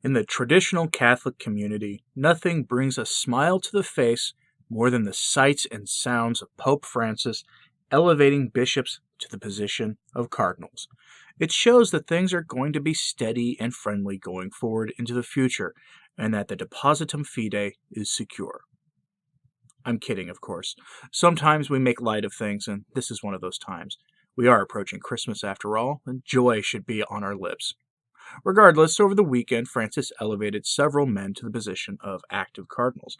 In the traditional Catholic community, nothing brings a smile to the face more than the sights and sounds of Pope Francis elevating bishops to the position of cardinals. It shows that things are going to be steady and friendly going forward into the future, and that the depositum fidei is secure. I'm kidding, of course. Sometimes we make light of things, and this is one of those times. We are approaching Christmas after all, and joy should be on our lips. Regardless, over the weekend, Francis elevated several men to the position of active cardinals.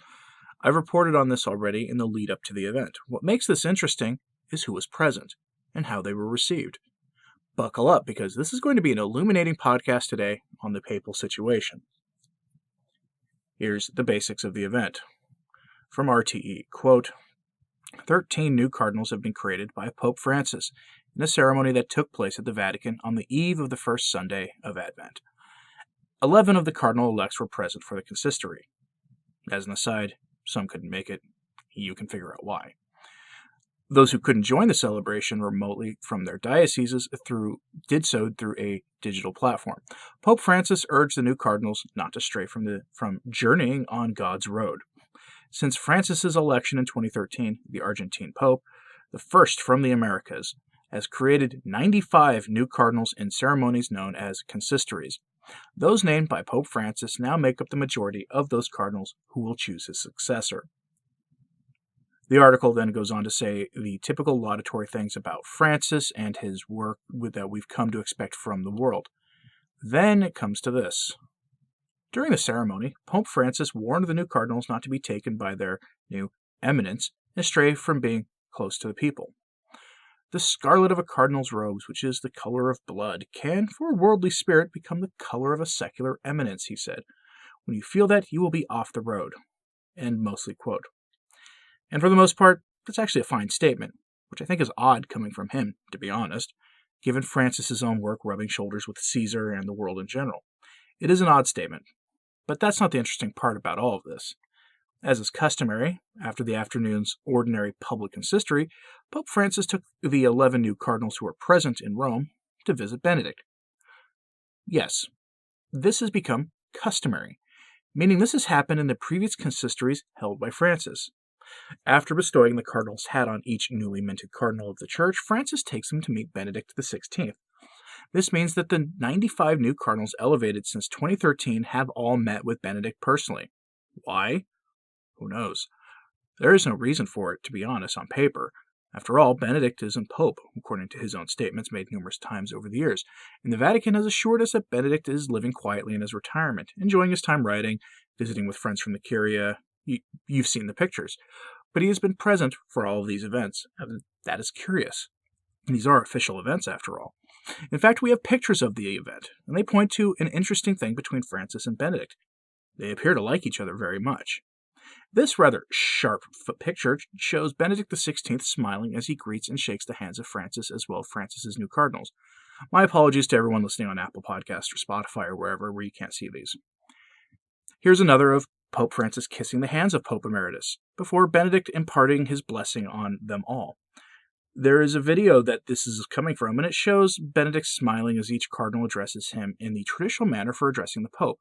I've reported on this already in the lead up to the event. What makes this interesting is who was present and how they were received. Buckle up, because this is going to be an illuminating podcast today on the papal situation. Here's the basics of the event. From RTE, quote, 13 new cardinals have been created by Pope Francis in a ceremony that took place at the Vatican on the eve of the first Sunday of Advent. 11 of the cardinal-elects were present for the consistory. As an aside, some couldn't make it. You can figure out why. Those who couldn't join the celebration remotely from their dioceses did so through a digital platform. Pope Francis urged the new cardinals not to stray from journeying on God's road. Since Francis's election in 2013, the Argentine Pope, the first from the Americas, has created 95 new cardinals in ceremonies known as consistories. Those named by Pope Francis now make up the majority of those cardinals who will choose his successor. The article then goes on to say the typical laudatory things about Francis and his work that we've come to expect from the world. Then it comes to this. During the ceremony, Pope Francis warned the new cardinals not to be taken by their new eminence and stray from being close to the people. The scarlet of a cardinal's robes, which is the color of blood, can, for a worldly spirit, become the color of a secular eminence, he said. When you feel that, you will be off the road. End mostly quote. And for the most part, that's actually a fine statement, which I think is odd coming from him, to be honest, given Francis's own work rubbing shoulders with Caesar and the world in general. It is an odd statement, but that's not the interesting part about all of this. As is customary, after the afternoon's ordinary public consistory, Pope Francis took the 11 new cardinals who were present in Rome to visit Benedict. Yes, this has become customary, meaning this has happened in the previous consistories held by Francis. After bestowing the cardinal's hat on each newly minted cardinal of the church, Francis takes them to meet Benedict XVI. This means that the 95 new cardinals elevated since 2013 have all met with Benedict personally. Why? Who knows? There is no reason for it, to be honest, on paper. After all, Benedict isn't Pope, according to his own statements made numerous times over the years, and the Vatican has assured us that Benedict is living quietly in his retirement, enjoying his time writing, visiting with friends from the Curia. You've seen the pictures. But he has been present for all of these events. That is curious. These are official events, after all. In fact, we have pictures of the event, and they point to an interesting thing between Francis and Benedict. They appear to like each other very much. This rather sharp picture shows Benedict XVI smiling as he greets and shakes the hands of Francis as well as Francis's new cardinals. My apologies to everyone listening on Apple Podcasts or Spotify or wherever where you can't see these. Here's another of Pope Francis kissing the hands of Pope Emeritus before Benedict imparting his blessing on them all. There is a video that this is coming from, and it shows Benedict smiling as each cardinal addresses him in the traditional manner for addressing the Pope,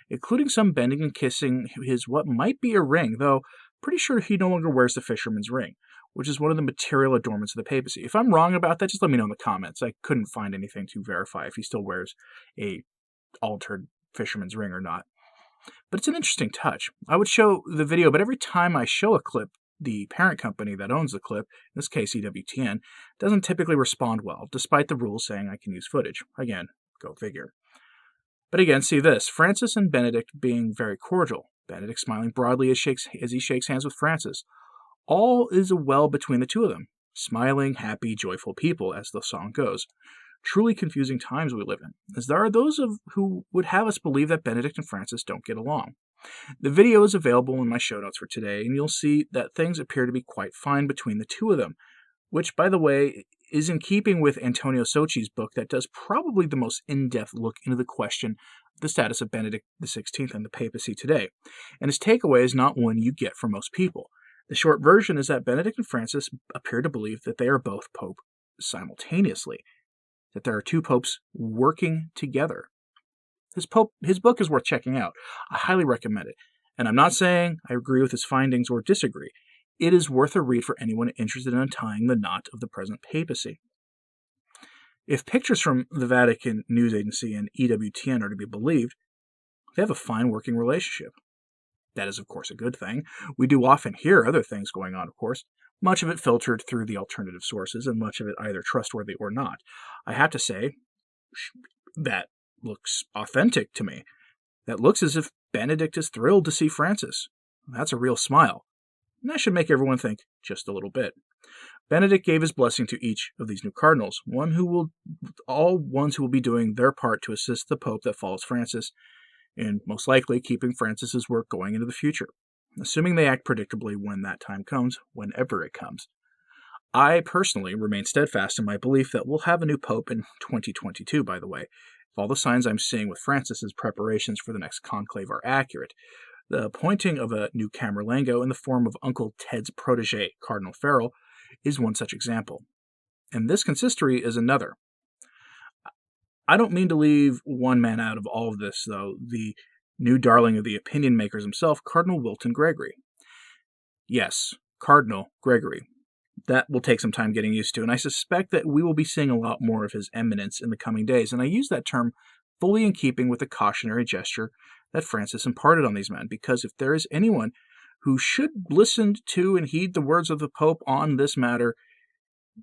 including some bending and kissing his what might be a ring, though pretty sure he no longer wears the fisherman's ring, which is one of the material adornments of the papacy. If I'm wrong about that, just let me know in the comments. I couldn't find anything to verify if he still wears a altered fisherman's ring or not. But it's an interesting touch. I would show the video, but every time I show a clip, the parent company that owns the clip, in this case EWTN, doesn't typically respond well, despite the rules saying I can use footage. Again, go figure. But again, see this. Francis and Benedict being very cordial. Benedict smiling broadly as he shakes hands with Francis. All is well between the two of them. Smiling, happy, joyful people, as the song goes. Truly confusing times we live in, as there are those who would have us believe that Benedict and Francis don't get along. The video is available in my show notes for today, and you'll see that things appear to be quite fine between the two of them, which, by the way, is in keeping with Antonio Socci's book that does probably the most in-depth look into the question of the status of Benedict XVI and the papacy today, and his takeaway is not one you get from most people. The short version is that Benedict and Francis appear to believe that they are both Pope simultaneously, that there are two popes working together. His book is worth checking out. I highly recommend it. And I'm not saying I agree with his findings or disagree. It is worth a read for anyone interested in untying the knot of the present papacy. If pictures from the Vatican News Agency and EWTN are to be believed, they have a fine working relationship. That is, of course, a good thing. We do often hear other things going on, of course, much of it filtered through the alternative sources, and much of it either trustworthy or not. I have to say, that looks authentic to me. That looks as if Benedict is thrilled to see Francis. That's a real smile. And that should make everyone think just a little bit. Benedict gave his blessing to each of these new cardinals, all ones who will be doing their part to assist the Pope that follows Francis, and most likely keeping Francis's work going into the future, assuming they act predictably when that time comes, whenever it comes. I personally remain steadfast in my belief that we'll have a new Pope in 2022, by the way, if all the signs I'm seeing with Francis's preparations for the next conclave are accurate. The appointing of a new Camerlengo in the form of Uncle Ted's protege, Cardinal Farrell, is one such example. And this consistory is another. I don't mean to leave one man out of all of this, though, the new darling of the opinion makers himself, Cardinal Wilton Gregory. Yes, Cardinal Gregory. That will take some time getting used to, and I suspect that we will be seeing a lot more of His Eminence in the coming days, and I use that term fully in keeping with the cautionary gesture that Francis imparted on these men, because if there is anyone who should listen to and heed the words of the Pope on this matter,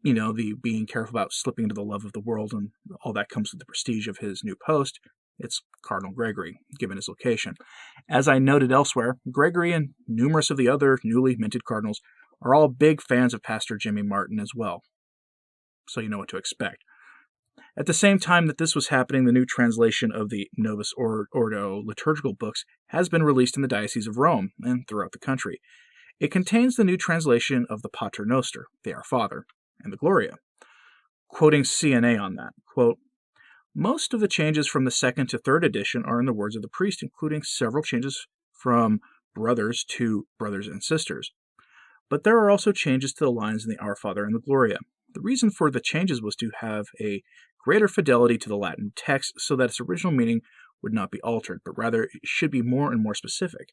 the being careful about slipping into the love of the world and all that comes with the prestige of his new post, it's Cardinal Gregory, given his location. As I noted elsewhere, Gregory and numerous of the other newly minted cardinals are all big fans of Pastor Jimmy Martin as well, so you know what to expect. At the same time that this was happening, the new translation of the Novus Ordo liturgical books has been released in the Diocese of Rome and throughout the country. It contains the new translation of the Pater Noster, the Our Father, and the Gloria. Quoting CNA on that, quote, "Most of the changes from the second to third edition are in the words of the priest, including several changes from brothers to brothers and sisters. But there are also changes to the lines in the Our Father and the Gloria. The reason for the changes was to have a greater fidelity to the Latin text so that its original meaning would not be altered, but rather it should be more and more specific.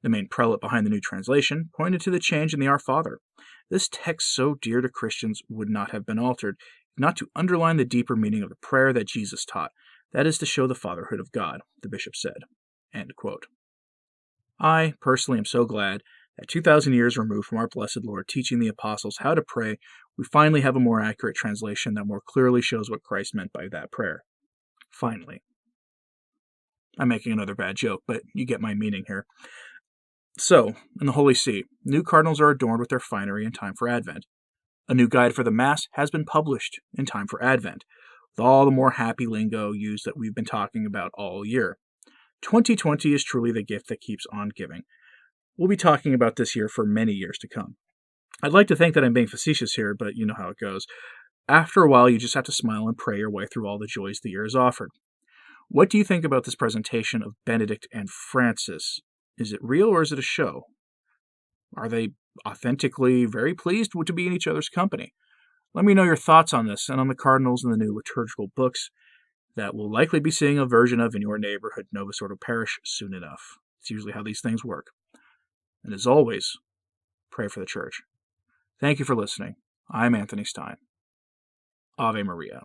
The main prelate behind the new translation pointed to the change in the Our Father. This text so dear to Christians would not have been altered, not to underline the deeper meaning of the prayer that Jesus taught. That is to show the fatherhood of God," the bishop said. End quote. I, personally, am so glad that 2,000 years removed from our blessed Lord teaching the apostles how to pray, we finally have a more accurate translation that more clearly shows what Christ meant by that prayer. Finally. I'm making another bad joke, but you get my meaning here. So, in the Holy See, new cardinals are adorned with their finery in time for Advent. A new guide for the Mass has been published in time for Advent, with all the more happy lingo used that we've been talking about all year. 2020 is truly the gift that keeps on giving. We'll be talking about this year for many years to come. I'd like to think that I'm being facetious here, but you know how it goes. After a while, you just have to smile and pray your way through all the joys the year has offered. What do you think about this presentation of Benedict and Francis? Is it real or is it a show? Are they authentically very pleased to be in each other's company? Let me know your thoughts on this and on the cardinals and the new liturgical books that we'll likely be seeing a version of in your neighborhood Novus Ordo parish soon enough. It's usually how these things work. And as always, pray for the Church. Thank you for listening. I'm Anthony Stine. Ave Maria.